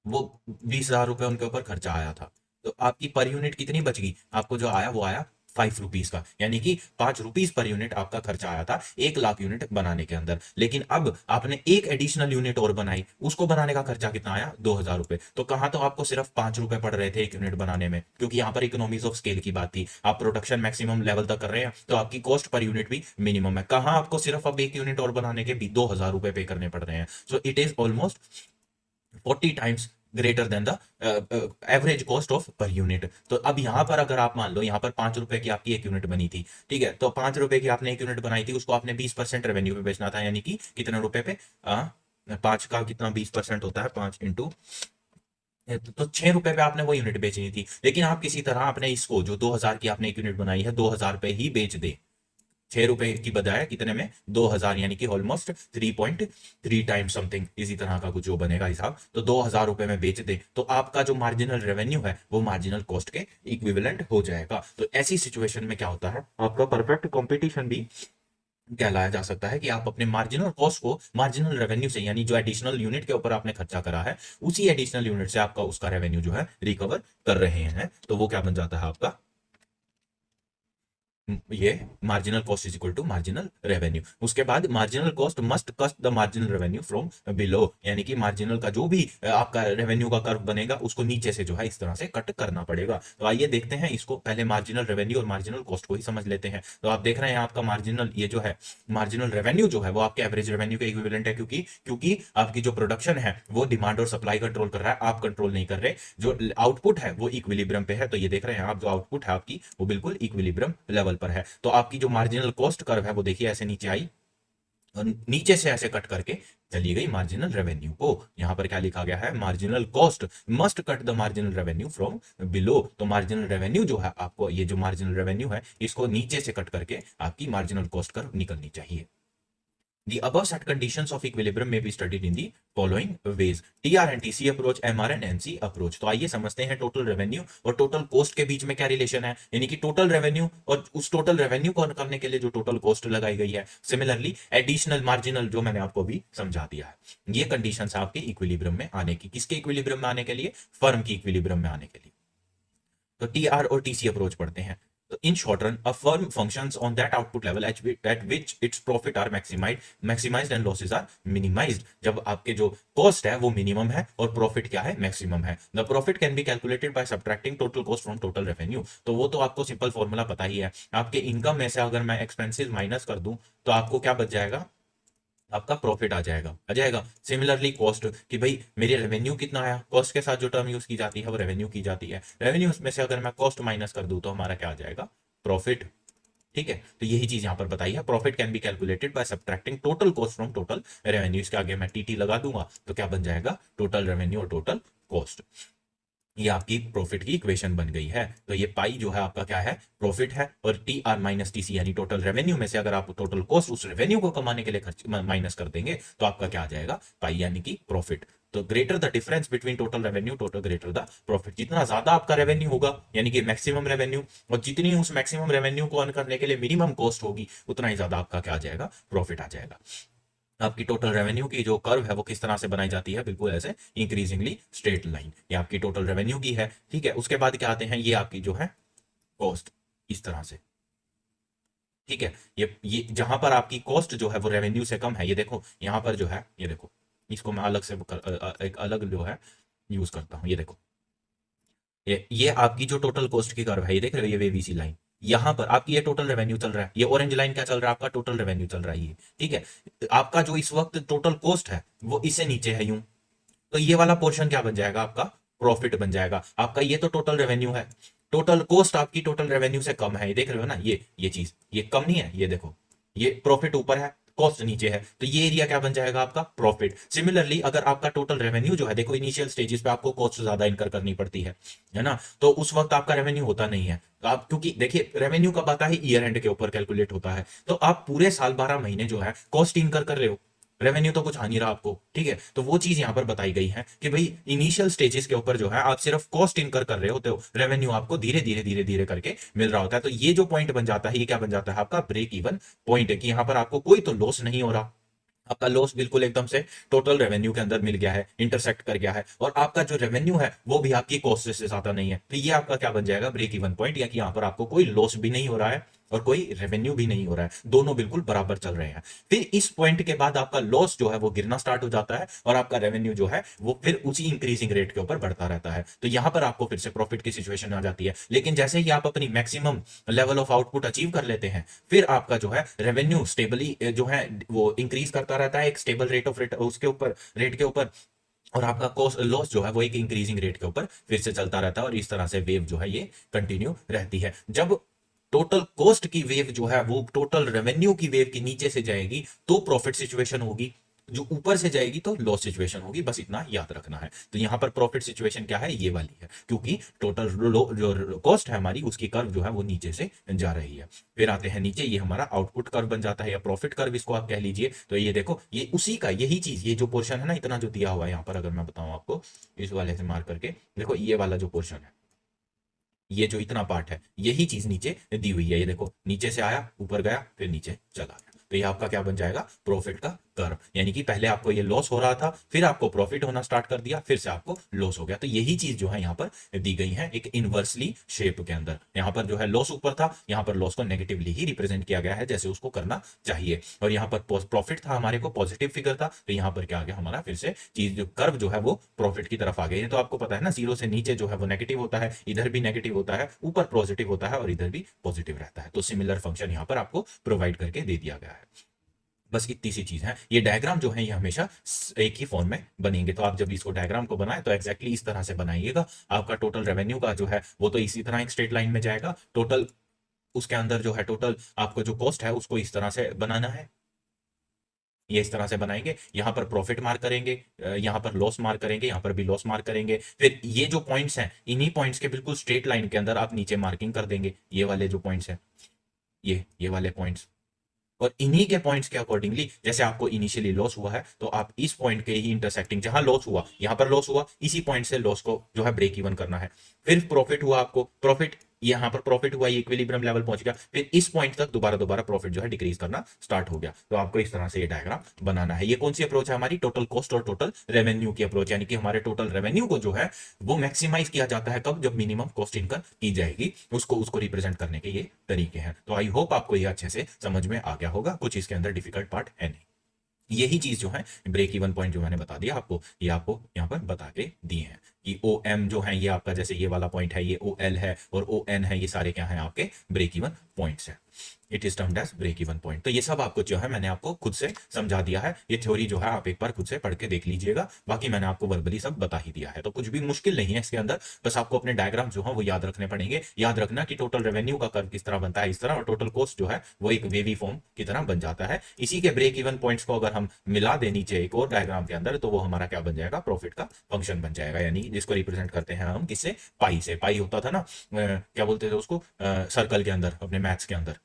वो 20,000 रुपए उनके ऊपर खर्चा आया था, तो आपकी पर यूनिट कितनी बच गई, आपको जो आया वो आया 5 रुपीज का, यानी कि 5 रुपीज पर यूनिट आपका खर्चा आया था 1 लाख यूनिट बनाने के अंदर। लेकिन अब आपने एक एडिशनल यूनिट और बनाई, उसको बनाने का खर्चा कितना आया, 2,000 रुपए। तो कहां तो आपको सिर्फ 5 रुपए पड़ रहे थे एक यूनिट बनाने में, क्योंकि यहां पर इकोनॉमीज ऑफ स्केल की बात थी, आप प्रोडक्शन मैक्सिमम लेवल तक कर रहे हैं, तो आपकी कॉस्ट पर यूनिट भी मिनिमम है। कहां आपको सिर्फ अब एक यूनिट और बनाने के भी 2,000 रुपए पे करने पड़ रहे हैं। So it is almost 40 times greater than the average cost of per unit. तो अब यहां पर अगर आप मान लो यहां पर 5 रुपए की आपकी एक यूनिट बनी थी, ठीक है, तो 5 रुपए की आपने एक यूनिट बनाई थी, उसको आपने 20% रेवेन्यू पे बेचना था, यानी कि कितने रुपए पे, 5 का कितना 20% होता है, 5 इंटू, तो 6 रुपए पे आपने वो यूनिट बेचनी थी। लेकिन आप किसी तरह आपने इसको जो 2,000 की आपने एक यूनिट बनाई है 2,000 पे ही बेच दे, 6 रुपए की बजाय कितने में, 2,000, यानी कि ऑलमोस्ट 3.3 टाइम समथिंग, इसी तरह का कुछ जो बनेगा हिसाब, तो 2,000 रुपए में बेच दे, तो आपका जो मार्जिनल रेवेन्यू है वो मार्जिनल कॉस्ट के इक्विवेलेंट हो जाएगा। तो ऐसी सिचुएशन में क्या होता है, आपका परफेक्ट कंपटीशन भी कहलाया जा सकता है कि आप अपने मार्जिनल कॉस्ट को मार्जिनल रेवेन्यू से, यानी जो एडिशनल यूनिट के ऊपर आपने खर्चा करा है, उसी एडिशनल यूनिट से आपका उसका रेवेन्यू जो है रिकवर कर रहे हैं, तो वो क्या बन जाता है आपका, ये marginal cost is equal to marginal revenue. उसके बाद marginal cost must cut the marginal revenue from below, यानी कि मार्जिनल का जो भी आपका रेवेन्यू का कर्व बनेगा उसको नीचे से जो है इस तरह से कट करना पड़ेगा। तो आइए देखते हैं इसको, पहले मार्जिनल रेवेन्यू और मार्जिनल कॉस्ट को ही समझ लेते हैं। तो आप देख रहे हैं आपका मार्जिनल ये जो है मार्जिनल रेवेन्यू जो है वो आपके एवरेज रेवेन्यू के इक्विवेलेंट है, क्योंकि क्योंकि आपकी जो प्रोडक्शन है वो डिमांड और सप्लाई कंट्रोल कर रहा है, आप कंट्रोल नहीं कर रहे, जो आउटपुट है वो इक्विलिब्रियम पे है। तो ये देख रहे हैं आप, जो आउटपुट है आपकी वो बिल्कुल इक्विलिब्रियम लेवल पर है। तो आपकी जो मार्जिनल कॉस्ट कर्व है वो देखिए ऐसे नीचे आई, और नीचे से ऐसे कट करके चली गई मार्जिनल रेवेन्यू को। यहां पर क्या लिखा गया है, marginal cost must cut the marginal revenue from below. तो मार्जिनल रेवेन्यू जो है आपको, ये जो मार्जिनल रेवेन्यू है इसको नीचे से कट करके आपकी मार्जिनल कॉस्ट कर्व निकलनी चाहिए। The above set conditions of equilibrium may be studied in the following ways: TR and TC approach, MR and NC approach। तो आइए समझते हैं टोटल रेवेन्यू और टोटल कॉस्ट के बीच में क्या रिलेशन है, यानी कि टोटल रेवेन्यू और उस टोटल रेवेन्यू को अर्न करने के लिए जो टोटल कॉस्ट लगाई गई है, सिमिलरली एडिशनल मार्जिनल जो मैंने आपको अभी समझा दिया है। ये कंडीशन है आपके इक्विलिब्रियम में आने की, किसके इक्विलिब्रियम में आने के लिए, फर्म की इक्विलिब्रियम में आने के लिए। तो टीआर और टीसी अप्रोच पढ़ते हैं। तो in short run a firm functions on that output level at which its profit are maximised and losses are minimised. जब आपके जो कॉस्ट है वो मिनिमम है और प्रॉफिट क्या है, मैक्सिमम है। The profit can be calculated by subtracting total cost from total revenue. तो वो तो आपको सिंपल फॉर्मूला पता ही है, आपके इनकम में से अगर मैं एक्सपेंसेस माइनस कर दूं तो आपको क्या बच जाएगा, आपका प्रॉफिट आ जाएगा। सिमिलरली कॉस्ट, कि भाई मेरे रेवेन्यू कितना आया, कॉस्ट के साथ जो टर्म यूज की जाती है वो रेवेन्यू की जाती है, रेवेन्यू में से अगर मैं कॉस्ट माइनस कर दूं तो हमारा क्या आ जाएगा, प्रॉफिट। ठीक है, तो यही चीज यहां पर बताई है, profit can be calculated by subtracting total cost from total revenue. इसके आगे मैं टीटी लगा दूंगा तो क्या बन जाएगा, टोटल रेवेन्यू और टोटल कॉस्ट। ये आपकी प्रॉफिट की इक्वेशन बन गई है। तो ये पाई जो है आपका क्या है, प्रॉफिट है, और टी आर माइनस टीसी यानी टोटल रेवेन्यू में से अगर आप टोटल कॉस्ट उस रेवेन्यू को कमाने के लिए खर्च माइनस कर देंगे तो आपका क्या आ जाएगा, पाई यानी कि प्रॉफिट। तो greater the difference between total revenue total greater the profit, जितना ज्यादा आपका रेवेन्यू होगा यानी कि मैक्सिमम रेवेन्यू, और जितनी उस मैक्सिमम रेवेन्यू को अर्न करने के लिए मिनिमम कॉस्ट होगी, उतना ही ज्यादा आपका क्या आ जाएगा, प्रॉफिट आ जाएगा। आपकी टोटल रेवेन्यू की जो कर्व है वो किस तरह से बनाई जाती है, बिल्कुल ऐसे इंक्रीजिंगली स्ट्रेट लाइन। ये आपकी टोटल रेवेन्यू की है, ठीक है। उसके बाद क्या आते हैं, ये आपकी जो है कॉस्ट, इस तरह से, ठीक है। ये जहां पर आपकी कॉस्ट जो है वो रेवेन्यू से कम है, ये देखो यहां पर जो है, ये देखो इसको मैं अलग से एक अलग जो है यूज करता हूँ। ये देखो, ये आपकी जो टोटल कॉस्ट की कर्व है, ये देख रहे हो, ये वेवीसी लाइन, यहां पर आपकी ये टोटल रेवेन्यू चल रहा है, ये ऑरेंज लाइन क्या चल रहा है, आपका टोटल रेवेन्यू चल रहा है ये। ठीक है, आपका जो इस वक्त टोटल कॉस्ट है वो इससे नीचे है यूं, तो ये वाला पोर्शन क्या बन जाएगा, आपका प्रॉफिट बन जाएगा। आपका ये तो टोटल रेवेन्यू है, टोटल कॉस्ट आपकी टोटल रेवेन्यू से कम है, ये देख रहे हो ना, ये चीज ये कम नहीं है, ये देखो, ये प्रॉफिट ऊपर है, कॉस्ट नीचे है, तो ये एरिया क्या बन जाएगा, आपका प्रॉफिट। सिमिलरली अगर आपका टोटल रेवेन्यू जो है, देखो इनिशियल स्टेजेस पे आपको कॉस्ट ज्यादा इनकर करनी पड़ती है ना, तो उस वक्त आपका रेवेन्यू होता नहीं है। तो आप, क्योंकि देखिए रेवेन्यू कब आता है, ईयर एंड के ऊपर कैलकुलेट होता है, तो आप पूरे साल 12 महीने जो है कॉस्ट इनकर कर रहे हो, रेवेन्यू तो कुछ आ नहीं रहा आपको। ठीक है, तो वो चीज यहां पर बताई गई है कि भाई इनिशियल स्टेजेस के ऊपर जो है आप सिर्फ कॉस्ट इनकर कर रहे होते हो, रेवेन्यू आपको धीरे धीरे धीरे धीरे करके मिल रहा होता है। तो ये जो पॉइंट बन जाता है, ये क्या बन जाता है, आपका ब्रेक इवन पॉइंट है, कि यहां पर आपको कोई तो लॉस नहीं हो रहा, आपका लॉस बिल्कुल एकदम से टोटल रेवेन्यू के अंदर मिल गया है, इंटरसेक्ट कर गया है, और आपका जो रेवेन्यू है वो भी आपकी कॉस्ट से ज्यादा नहीं है, तो ये आपका क्या बन जाएगा, ब्रेक इवन पॉइंट, या कि यहाँ पर आपको कोई लॉस भी नहीं हो रहा है और कोई रेवेन्यू भी नहीं हो रहा है, दोनों बिल्कुल बराबर चल रहे हैं। फिर इस पॉइंट के बाद आपका लॉस जो है वो गिरना स्टार्ट हो जाता है, और आपका रेवेन्यू जो है वो फिर उसी इंक्रीजिंग रेट के ऊपर बढ़ता रहता है, तो यहां पर आपको फिर से प्रॉफिट की सिचुएशन आ जाती है। लेकिन जैसे ही आप अपनी maximum level of output achieve कर लेते हैं, फिर आपका जो है रेवेन्यू स्टेबली जो है वो इंक्रीज करता रहता है, एक स्टेबल रेट ऑफ रेट उसके ऊपर, रेट के ऊपर, और आपका कॉस्ट लॉस जो है वो एक इंक्रीजिंग रेट के ऊपर फिर से चलता रहता है, और इस तरह से वेव जो है ये कंटिन्यू रहती है। जब टोटल कॉस्ट की वेव जो है वो टोटल रेवेन्यू की वेव के नीचे से जाएगी तो प्रॉफिट सिचुएशन होगी, जो ऊपर से जाएगी तो लॉस सिचुएशन होगी, बस इतना याद रखना है। तो यहां पर प्रॉफिट सिचुएशन क्या है, ये वाली है, क्योंकि टोटल जो कॉस्ट है हमारी, उसकी कर्व जो है वो नीचे से जा रही है। फिर आते हैं नीचे, ये हमारा आउटपुट कर्व बन जाता है, या प्रॉफिट कर्व इसको आप कह लीजिए। तो ये देखो, ये उसी का यही चीज, ये जो पोर्शन है ना, इतना जो दिया हुआ है यहाँ पर, अगर मैं बताऊं आपको इस वाले से मार्क करके, देखो ये वाला जो पोर्शन है, ये जो इतना पार्ट है, यही चीज नीचे दी हुई है, ये देखो नीचे से आया, ऊपर गया, फिर नीचे चला गया, तो ये आपका क्या बन जाएगा, प्रॉफिट का कर्व। यानी कि पहले आपको ये लॉस हो रहा था, फिर आपको प्रॉफिट होना स्टार्ट कर दिया, फिर से आपको लॉस हो गया, तो यही चीज जो है यहाँ पर दी गई है एक इनवर्सली शेप के अंदर। यहाँ पर जो है लॉस ऊपर था, यहाँ पर लॉस को नेगेटिवली ही रिप्रेजेंट किया गया है, जैसे उसको करना चाहिए, और यहाँ पर प्रॉफिट था हमारे को पॉजिटिव फिगर था, तो यहाँ पर क्या आ गया हमारा, फिर से चीज जो कर्व जो है वो प्रॉफिट की तरफ आ गई है। तो आपको पता है ना, जीरो से नीचे जो है वो नेगेटिव होता है, इधर भी नेगेटिव होता है, ऊपर पॉजिटिव होता है, और इधर भी पॉजिटिव रहता है। तो सिमिलर फंक्शन यहाँ पर आपको प्रोवाइड करके दे दिया गया है। बस इतनी सी चीज है, ये डायग्राम जो है ये हमेशा एक ही फॉर्म में बनेंगे, तो आप जब इसको डायग्राम को बनाए तो एग्जैक्टली इस तरह से बनाइएगा। आपका टोटल रेवेन्यू का जो है वो तो इसी तरह एक स्ट्रेट लाइन में जाएगा, टोटल उसके अंदर जो है टोटल आपको जो कॉस्ट है उसको इस तरह से बनाना है, ये इस तरह से बनाएंगे, यहाँ पर प्रॉफिट मार्क करेंगे, यहाँ पर लॉस मार्क करेंगे, यहाँ पर भी लॉस मार्क करेंगे। फिर ये जो पॉइंट्स हैं, इन्हीं पॉइंट्स के बिल्कुल स्ट्रेट लाइन के अंदर आप नीचे मार्किंग कर देंगे, ये वाले जो पॉइंट्स हैं, ये वाले पॉइंट्स, और इन्हीं के पॉइंट्स के अकॉर्डिंगली, जैसे आपको इनिशियली लॉस हुआ है तो आप इस पॉइंट के ही इंटरसेक्टिंग, जहां लॉस हुआ यहां पर लॉस हुआ, इसी पॉइंट से लॉस को जो है ब्रेक इवन करना है। फिर प्रॉफिट हुआ, आपको प्रॉफिट यहां पर प्रॉफिट हुआ, ये इक्विलिब्रियम लेवल पहुंच गया, फिर इस पॉइंट तक दोबारा दोबारा प्रॉफिट जो है डिक्रीज करना स्टार्ट हो गया। तो आपको इस तरह से ये डायग्राम बनाना है। ये कौन सी अप्रोच है हमारी, टोटल कॉस्ट और टोटल रेवेन्यू की अप्रोच, यानी कि हमारे टोटल रेवेन्यू को जो है वो मैक्सिमाइज किया जाता है कब, जब मिनिमम कॉस्ट इनकर की जाएगी, उसको उसको रिप्रेजेंट करने के ये तरीके हैं। तो आई होप आपको ये अच्छे से समझ में आ गया होगा, कुछ इसके अंदर डिफिकल्ट पार्ट है नहीं। यही चीज जो है ब्रेक इवन पॉइंट जो मैंने बता दिया आपको, ये आपको यहाँ पर बता के दिए हैं कि ओ एम जो है ये आपका, जैसे ये वाला पॉइंट है ये ओ एल है, और ओ एन है, ये सारे क्या है आपके ब्रेक इवन पॉइंट्स है। It is termed as break even point. तो ये सब आपको जो है मैंने आपको खुद से समझा दिया है, ये थ्योरी जो है आप एक बार खुद से पढ़ के देख लीजिएगा, बाकी मैंने आपको वर्बली सब बता ही दिया है, तो कुछ भी मुश्किल नहीं है इसके अंदर, बस आपको अपने डायग्राम जो है वो याद रखने पड़ेंगे। याद रखना कि टोटल रेवेन्यू का कर्व किस तरह बनता है, इस तरह, और टोटल कॉस्ट जो है वो एक वेवी फॉर्म की तरह बन जाता है। इसी के ब्रेक इवन पॉइंट्स को अगर हम मिला दे नीचे एक और डायग्राम के अंदर, तो वो हमारा क्या बन जाएगा, प्रॉफिट का फंक्शन बन जाएगा, यानी जिसको रिप्रेजेंट करते हैं हम किससे, पाई से। पाई होता था ना, क्या बोलते थे उसको, सर्कल के अंदर, अपने मैथ्स के अंदर।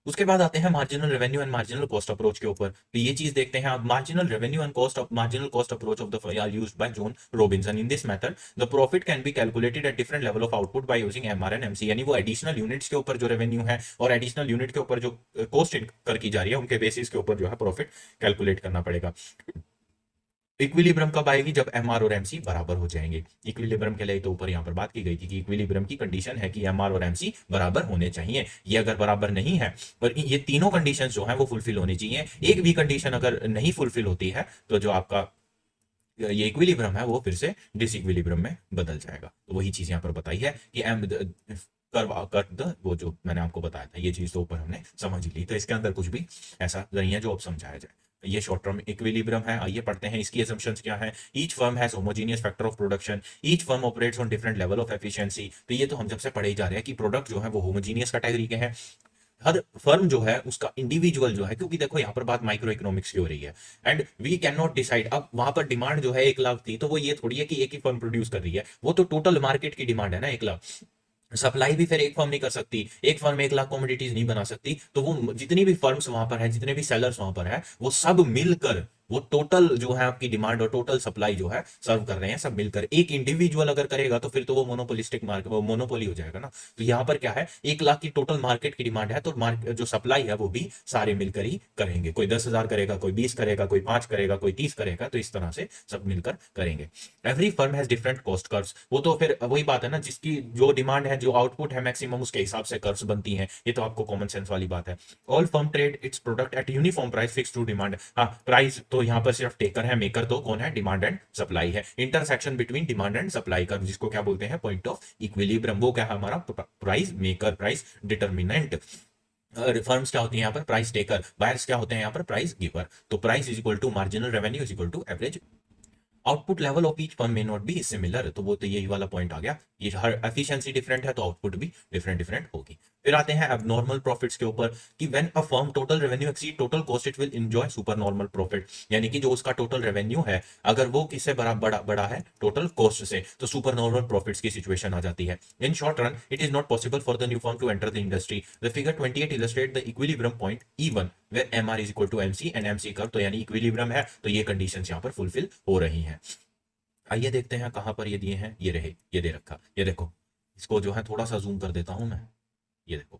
उसके बाद आते हैं marginal revenue and marginal cost approach के ऊपर, तो ये चीज देखते हैं आप, marginal revenue and cost of marginal cost approach of the are used by John Robinson. In this method the profit can be calculated at different level of output by using MR and MC, यानी वो additional units के ऊपर जो revenue है और additional unit के ऊपर जो कॉस्ट इनकर की जा रही है, उनके बेसिस के ऊपर जो है प्रॉफिट कैलकुलेट करना पड़ेगा। इक्विलिब्रियम कब आएगी? जब एमआर और एमसी बराबर हो जाएंगे। इक्विलिब्रियम के लिए तो ऊपर यहाँ पर बात की गई थी कि इक्विलिब्रियम की कंडीशन है कि एमआर और एमसी बराबर होने चाहिए। ये अगर बराबर नहीं है और ये तीनों कंडीशंस जो है वो फुलफिल होनी चाहिए, एक भी कंडीशन अगर नहीं फुलफिल होती है तो जो आपका ये इक्विलिब्रियम है वो फिर से डिसइक्विलिब्रियम में बदल जाएगा। तो वही चीज यहाँ पर बताई है कि एम कर द वो जो मैंने आपको बताया था, ये चीज तो ऊपर हमने समझ ली। तो इसके अंदर कुछ भी ऐसा नहीं है जो अब समझाया जाए। ये शॉर्ट टर्म इक्विलिब्रियम है। आइए पढ़ते हैं इसकी assumptions क्या है। Each firm has homogeneous factor of production, each firm operates on different level of efficiency. तो ये तो हम जब से पढ़े ही जा रहे हैं कि प्रोडक्ट जो है वो होमोजीनियस कैटेगरी के हैं। हर फर्म जो है उसका इंडिविजुअल जो है, क्योंकि देखो यहाँ पर बात माइक्रो इकोनॉमिक्स की हो रही है, and we can not decide. अब वहां पर डिमांड जो है 1 लाख थी, तो वो ये थोड़ी है कि एक ही फर्म प्रोड्यूस कर रही है, वो तो टोटल मार्केट की डिमांड है ना 1 लाख। सप्लाई भी फिर एक फर्म नहीं कर सकती, एक फर्म 1 लाख कमोडिटीज नहीं बना सकती। तो वो जितनी भी फर्म्स वहां पर है, जितने भी सेलर्स वहां पर है, वो सब मिलकर वो टोटल जो है आपकी डिमांड और टोटल सप्लाई जो है सर्व कर रहे हैं, सब मिलकर। एक इंडिविजुअल अगर करेगा तो फिर तो वो मोनोपोलिस्टिक मार्केट, वो मोनोपोली हो जाएगा ना। तो यहाँ पर क्या है, 1 लाख की टोटल मार्केट की डिमांड है, तो मार्केट जो सप्लाई है वो भी सारे मिलकर ही करेंगे। कोई 10,000 करेगा, कोई 20 करेगा, कोई 5 करेगा, कोई 30 करेगा, तो इस तरह से सब मिलकर करेंगे। Every firm has different cost curves. वो तो फिर वही बात है ना, जिसकी जो डिमांड है, जो आउटपुट है मैक्सिमम, उसके हिसाब से कर्व्स बनती हैं। ये तो आपको कॉमन सेंस वाली बात है। All firm trade its product at uniform price fix to demand. हाँ, प्राइस तो यहाँ पर सिर्फ टेकर है, मेकर तो कौन है? डिमांड एंड सप्लाई है। Intersection between demand and supply curve, जिसको क्या बोलते हैं? Point of equilibrium. वो क्या है? हमारा price maker, price determinant. Firms क्या होती है यहाँ पर? Price taker. बायर्स क्या होते हैं यहाँ पर? Price giver. तो price is equal to marginal revenue is equal to average output level of each firm may not be similar. तो वो तो यही वाला पॉइंट आ गया, ये हर एफिशिएंसी डिफरेंट है तो आउटपुट भी डिफरेंट डिफरेंट होगी। फिर आते हैं अब नॉर्मल प्रॉफिट्स के ऊपर कि when a firm total revenue exceed total cost it will enjoy super normal profit. यानी कि जो उसका टोटल रेवेन्यू है, अगर वो किससे बड़ा बड़ा है? टोटल कॉस्ट से, तो सुपर नॉर्मल प्रॉफिट्स की सिचुएशन आ जाती है। In short run it is not possible for the new firm to enter the industry. The figure 28 illustrate the equilibrium point E1 where MR is equal to MC and MC curve, तो यानी equilibrium है, तो ये conditions यहाँ पर fulfil हो रही हैं। आइए देखते हैं कहां पर ये दिए हैं। ये रहे, ये दे रखा, ये देखो। इसको जो है थोड़ा सा जूम कर देता हूं मैं। ये देखो,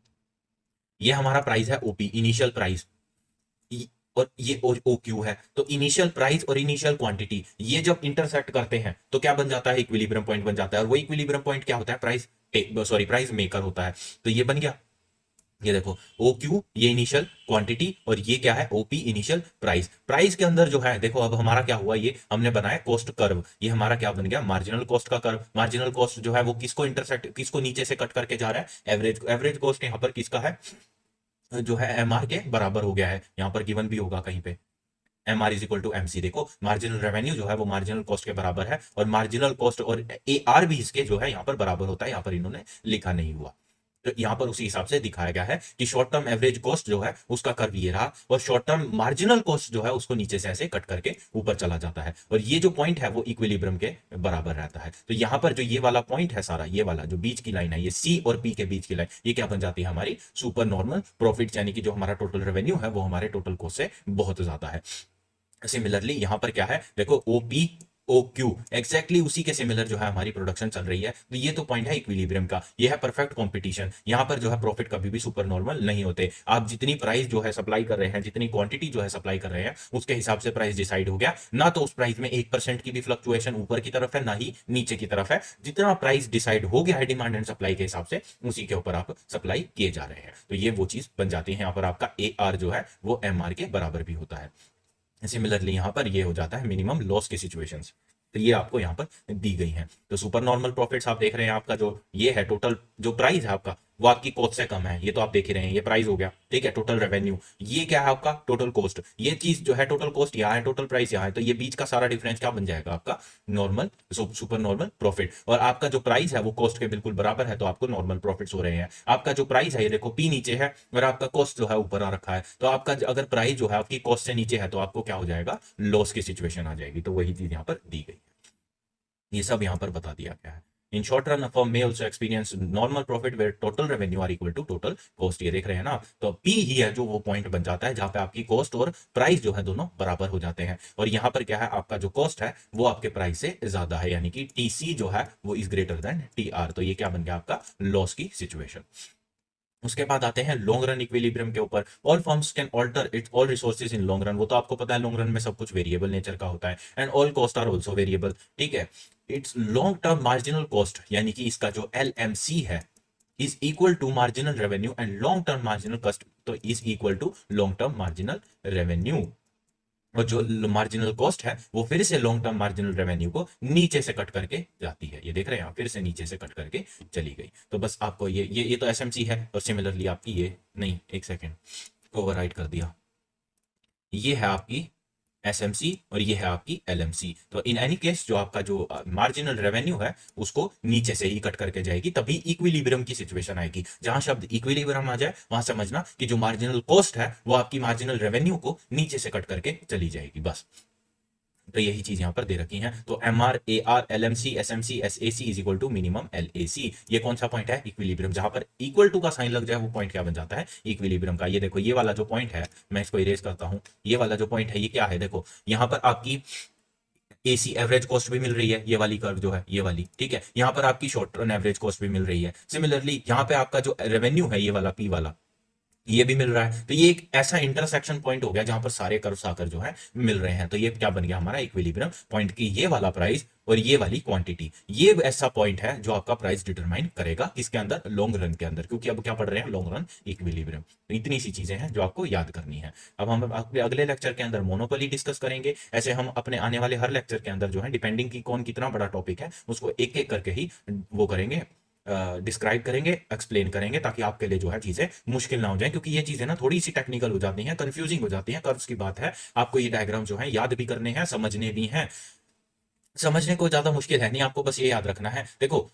ये हमारा प्राइस है ओपी, इनिशियल प्राइस। और ये ओ क्यू है। तो इनिशियल प्राइस और इनिशियल क्वांटिटी ये जब इंटरसेक्ट करते हैं तो क्या बन जाता है? इक्विलिब्रियम पॉइंट बन जाता है। और वो इक्विलिब्रियम पॉइंट क्या होता है? प्राइस, सॉरी, प्राइस मेकर होता है। तो ये बन गया। ये देखो, ओ क्यू ये इनिशियल क्वांटिटी, और ये क्या है? OP initial price. प्राइस के अंदर जो है देखो, अब हमारा क्या हुआ? ये हमने बनाया कॉस्ट कर्व। ये हमारा क्या बन गया? मार्जिनल कॉस्ट का कर्व। मार्जिनल कॉस्ट जो है वो किसको इंटरसेक्ट, किसको नीचे से कट करके जा रहा है? एवरेज। एवरेज कॉस्ट यहाँ पर किसका है? जो है एमआर के बराबर हो गया है। यहाँ पर गिवन भी होगा कहीं पे, M R is equal to M C. देखो, मार्जिनल रेवेन्यू जो है वो मार्जिनल कॉस्ट के बराबर है, और मार्जिनल कॉस्ट और ए आर भी इसके जो है यहाँ पर बराबर होता है। यहाँ पर इन्होंने लिखा नहीं हुआ, तो यहाँ पर उसी हिसाब से दिखाया गया है कि शॉर्ट टर्म एवरेज कॉस्ट जो है उसका कर्व ये रहा, और शॉर्ट टर्म मार्जिनल कॉस्ट जो है उसको नीचे से ऐसे कट करके ऊपर चला जाता है, और ये जो पॉइंट है वो इक्विलिब्रियम के बराबर रहता है। तो यहाँ पर जो ये वाला पॉइंट है सारा, ये वाला जो बीच की लाइन है, ये सी और पी के बीच की लाइन, ये क्या बन जाती है? हमारी सुपर नॉर्मल प्रॉफिट। यानी कि जो हमारा टोटल रेवेन्यू है वो हमारे टोटल कॉस्ट से बहुत ज्यादा है। सिमिलरली यहां पर क्या है? देखो, ओपी ओ क्यू एक्जैक्टली उसी के सिमिलर जो है हमारी प्रोडक्शन चल रही है। तो ये तो पॉइंट है इक्विलिब्रियम का, ये है परफेक्ट कंपटीशन। यहां पर जो है प्रॉफिट कभी भी सुपर नॉर्मल नहीं होते। आप जितनी प्राइस जो है सप्लाई कर रहे हैं, जितनी क्वांटिटी जो है सप्लाई कर रहे हैं, उसके हिसाब से प्राइस डिसाइड हो गया ना। तो उस प्राइस में 1% की भी फ्लक्चुएशन ऊपर की तरफ है, ना ही नीचे की तरफ है। जितना प्राइस डिसाइड हो गया है डिमांड एंड सप्लाई के हिसाब से, उसी के ऊपर आप सप्लाई किए जा रहे हैं। तो ये वो चीज बन जाती है। यहाँ पर आपका ए आर जो है वो एम आर के बराबर भी होता है। सिमिलरली यहाँ पर ये हो जाता है मिनिमम लॉस की सिचुएशंस। तो ये आपको यहाँ पर दी गई है। तो सुपर नॉर्मल प्रॉफिट्स आप देख रहे हैं, आपका जो ये है टोटल जो प्राइस है आपका, वो आपकी कॉस्ट से कम है। ये तो आप देख ही रहे हैं, ये प्राइस हो गया, ठीक है। टोटल रेवेन्यू ये क्या है? आपका टोटल कॉस्ट। ये चीज जो है टोटल कॉस्ट यहाँ है, टोटल प्राइस यहाँ है, तो ये बीच का सारा डिफरेंस क्या बन जाएगा? आपका नॉर्मल, सुपर नॉर्मल प्रॉफिट। और आपका जो प्राइस है वो कॉस्ट के बिल्कुल बराबर है, तो आपको नॉर्मल प्रॉफिट्स हो रहे हैं। आपका जो प्राइस है, ये देखो पी नीचे है और आपका कॉस्ट जो है ऊपर आ रखा है, तो आपका अगर प्राइस जो है आपकी कॉस्ट से नीचे है, तो आपको क्या हो जाएगा? लॉस की सिचुएशन आ जाएगी। तो वही चीज यहाँ पर दी गई, ये सब यहाँ पर बता दिया गया है। इन शॉर्ट रन फर्म में also experience normal profit where total revenue are equal to total cost. ये देख रहे हैं ना, तो पी ही है जो वो पॉइंट बन जाता है जहां पे आपकी कॉस्ट और प्राइस जो है दोनों बराबर हो जाते हैं। और यहाँ पर क्या है? आपका जो कॉस्ट है वो आपके प्राइस से ज्यादा है, यानी कि टी सी जो है वो is greater then T R. तो ये क्या बन गया? आपका लॉस की सिचुएशन। उसके बाद आते हैं लॉन्ग रन इक्विलिब्रियम के ऊपर। All firms can alter its all resources in long run, वो तो आपको पता है लॉन्ग रन में सब कुछ वेरिएबल नेचर का होता है, and all cost are also variable, ठीक है। It's long term marginal cost यानी कि इसका जो LMC है is equal to marginal revenue, and long term marginal cost तो is equal to long term marginal revenue. और जो मार्जिनल कॉस्ट है वो फिर से लॉन्ग टर्म मार्जिनल रेवेन्यू को नीचे से कट करके जाती है, ये देख रहे हैं आप, फिर से नीचे से कट करके चली गई। तो बस आपको ये तो एसएमसी है, और सिमिलरली आपकी ये नहीं, एक सेकेंड, ओवरराइट कर दिया, ये है आपकी एसएमसी और ये है आपकी LMC। तो इन एनी केस जो आपका जो मार्जिनल रेवेन्यू है उसको नीचे से ही कट करके जाएगी, तभी इक्विलिब्रियम की सिचुएशन आएगी। जहां शब्द इक्विलिब्रियम आ जाए वहां समझना कि जो मार्जिनल कॉस्ट है वो आपकी मार्जिनल रेवेन्यू को नीचे से कट करके चली जाएगी, बस। तो यही चीज यहां पर दे रखी है। तो MR AR LMC SMC SAC is equal to minimum LAC। ये कौन सा पॉइंट है? इक्विलिब्रियम। जहां पर इक्वल टू का साइन लग जाए वो पॉइंट क्या बन जाता है? इक्विलिब्रियम का। ये देखो ये वाला जो पॉइंट है, मैं इसको इरेज करता हूं, ये वाला जो पॉइंट है ये क्या है? देखो यहां पर आपकी AC एवरेज कॉस्ट भी मिल रही है, ये वाली कर्व जो है ये वाली, ठीक है। यहाँ पर आपकी शॉर्ट रन एवरेज कॉस्ट भी मिल रही है। सिमिलरली यहाँ पे आपका जो रेवेन्यू है ये वाला P वाला, ये भी मिल रहा है। तो ये एक ऐसा इंटरसेक्शन पॉइंट हो गया जहां पर सारे कर्व्स आकर जो है मिल रहे हैं। तो ये क्या बन गया हमारा? इक्विलिब्रियम पॉइंट की ये वाला प्राइस और ये वाली क्वांटिटी, ये ऐसा पॉइंट है जो आपका प्राइस डिटरमाइन करेगा किसके अंदर? लॉन्ग रन के अंदर, क्योंकि अब क्या पढ़ रहे हैं? Long run equilibrium. तो इतनी सी चीजें हैं जो आपको याद करनी है। अब हम अपने अगले लेक्चर के अंदर मोनोपोली डिस्कस करेंगे। ऐसे हम अपने आने वाले हर लेक्चर के अंदर जो है, डिपेंडिंग की कौन कितना बड़ा टॉपिक है उसको एक एक करके ही वो करेंगे, डिस्क्राइब करेंगे, एक्सप्लेन करेंगे, ताकि आपके लिए जो है चीजें मुश्किल ना हो जाए, क्योंकि ये चीजें ना थोड़ी सी टेक्निकल हो जाती हैं, कंफ्यूजिंग हो जाती हैं। कर्व्स की बात है, आपको ये डायग्राम जो है याद भी करने हैं, समझने भी हैं। समझने को ज्यादा मुश्किल है नहीं, आपको बस ये याद रखना है। देखो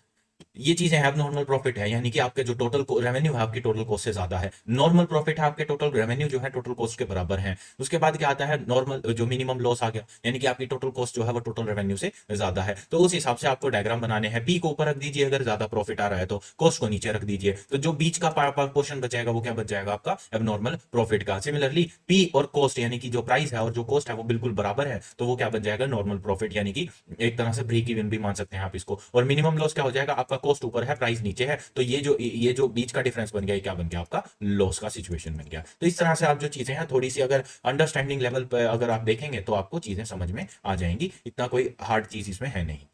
ये चीजें हैं। नॉर्मल प्रॉफिट है यानी कि आपके जो टोटल रेवेन्यू है आपकी टोटल कॉस्ट से ज्यादा है। नॉर्मल प्रॉफिट है आपके टोटल रेवेन्यू जो है टोटल कॉस्ट के बराबर है। उसके बाद क्या आता है? नॉर्मल जो मिनिमम लॉस आ गया, यानी कि आपकी टोटल कॉस्ट जो है वो टोटल रेवेन्यू से ज्यादा है। तो उस हिसाब से आपको डायग्राम बनाने हैं। पी को ऊपर रख दीजिए अगर ज्यादा प्रॉफिट आ रहा है, तो कॉस्ट को नीचे रख दीजिए, तो जो बीच का पोर्शन बचेगा वो क्या बच जाएगा? आपका एबनॉर्मल प्रॉफिट का। सिमिलरली पी और कॉस्ट यानी कि जो प्राइस है और जो कॉस्ट है वो बिल्कुल बराबर है, तो वो क्या बन जाएगा? नॉर्मल प्रॉफिट, यानी कि एक तरह से ब्रेक इवन भी मान सकते हैं आप इसको। और मिनिमम लॉस क्या हो जाएगा? आपका कॉस्ट ऊपर है, प्राइस नीचे है, तो ये जो बीच का डिफरेंस बन गया, ये क्या बन गया? आपका लॉस का सिचुएशन बन गया। तो इस तरह से आप जो चीजें हैं थोड़ी सी अगर अंडरस्टैंडिंग लेवल पर अगर आप देखेंगे तो आपको चीजें समझ में आ जाएंगी। इतना कोई हार्ड चीज इसमें है नहीं।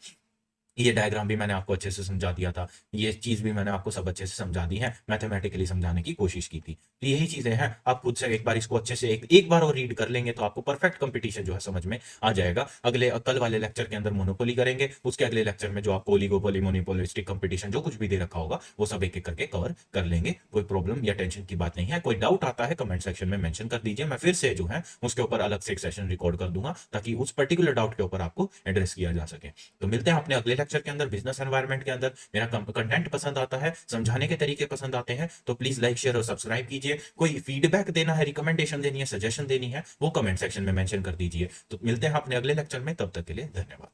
ये डायग्राम भी मैंने आपको अच्छे से समझा दिया था, ये चीज भी मैंने आपको सब अच्छे से समझा दी है, मैथमेटिकली समझाने की कोशिश की थी। तो यही चीजें हैं, आप खुद से एक बार इसको अच्छे से एक बार और रीड कर लेंगे तो आपको परफेक्ट कंपटीशन जो है समझ में आ जाएगा। अगले कल वाले लेक्चर के अंदर मोनोपोली करेंगे, उसके अगले लेक्चर में जो आपको ओलिगोपोली मोनोपोलिस्टिक कंपटीशन जो कुछ भी दे रखा होगा वो सब एक एक करके कवर कर लेंगे। कोई प्रॉब्लम या टेंशन की बात नहीं है। कोई डाउट आता है कमेंट सेक्शन में मेंशन कर दीजिए, मैं फिर से जो है उसके ऊपर अलग से एक सेशन रिकॉर्ड कर दूंगा, ताकि उस पर्टिकुलर डाउट के ऊपर आपको एड्रेस किया जा सके। तो मिलते हैं अपने अगले लेक्चर के अंदर। बिजनेस एनवायरनमेंट के अंदर मेरा कंटेंट पसंद आता है, समझाने के तरीके पसंद आते हैं, तो प्लीज लाइक शेयर और सब्सक्राइब कीजिए। कोई फीडबैक देना है, रिकमेंडेशन देनी है, सजेशन देनी है, वो कमेंट सेक्शन में मेंशन कर दीजिए। तो मिलते हैं अपने अगले लेक्चर में, तब तक के लिए धन्यवाद।